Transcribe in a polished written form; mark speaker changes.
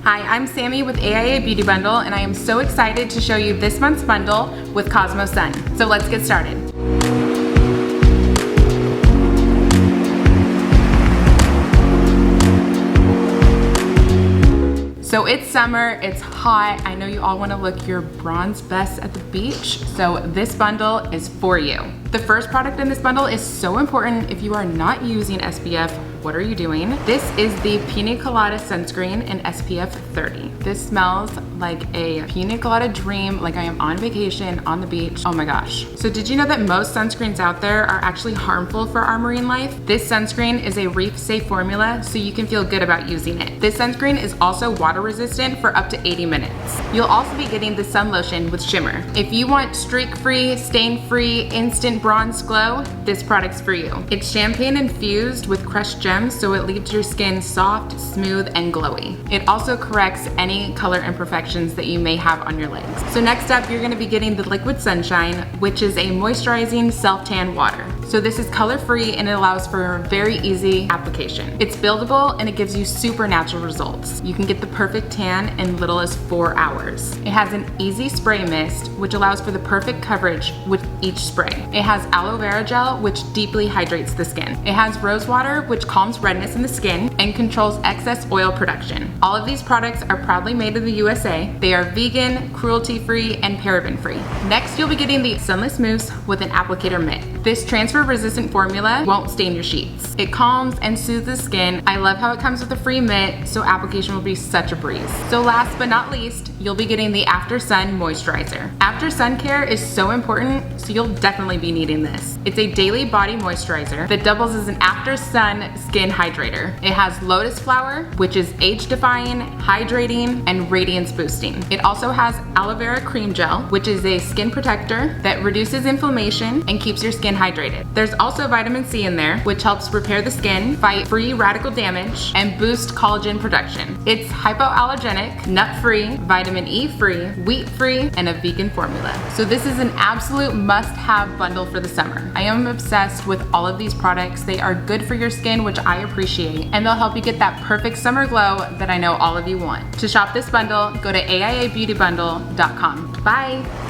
Speaker 1: Hi, I'm Sammy with AIA Beauty Bundle, and I am so excited to show you this month's bundle with CosmoSun. So let's get started. So it's summer, it's hot. I know you all want to look your bronze best at the beach, so this bundle is for you. The first product in this bundle is so important. If you are not using SPF, what are you doing? This is the Piña Colada sunscreen in SPF 30. This smells like a Piña Colada dream, like I am on vacation on the beach. Oh my gosh. So did you know that most sunscreens out there are actually harmful for our marine life? This sunscreen is a reef-safe formula, so you can feel good about using it. This sunscreen is also water resistant for up to 80 minutes. You'll also be getting the sun lotion with Shimmer. If you want streak-free, stain-free, instant bronze glow, this product's for you. It's champagne infused with crushed gems, so it leaves your skin soft, smooth, and glowy. It also corrects any color imperfections that you may have on your legs. So next up, you're gonna be getting the Liquid Sunshine, which is a moisturizing self-tan water. So this is color-free and it allows for very easy application. It's buildable and it gives you super natural results. You can get the perfect tan in little as 4 hours. It has an easy spray mist, which allows for the perfect coverage with each spray. It has aloe vera gel, which deeply hydrates the skin. It has rose water, which calms redness in the skin and controls excess oil production. All of these products are proudly made in the USA. They are vegan, cruelty-free, and paraben-free. Next, you'll be getting the Sunless Mousse with an Applicator Mitt. This transfer-resistant formula won't stain your sheets. It calms and soothes the skin. I love how it comes with a free mitt, so application will be such a breeze. So last but not least, you'll be getting the Aftersun Moisturizer. After sun care is so important, so you'll definitely be needing this. It's a daily body moisturizer that doubles as an after sun skin hydrator. It has lotus flower, which is age-defying, hydrating, and radiance boosting. It also has aloe vera cream gel, which is a skin protector that reduces inflammation and keeps your skin hydrated. There's also vitamin C in there, which helps repair the skin, fight free radical damage, and boost collagen production. It's hypoallergenic, nut-free, vitamin E-free, wheat-free, and a vegan formula. So this is an absolute must-have bundle for the summer. I am obsessed with all of these products. They are good for your skin, which I appreciate, and they'll help you get that perfect summer glow that I know all of you want. To shop this bundle, go to AIABeautyBundle.com. Bye!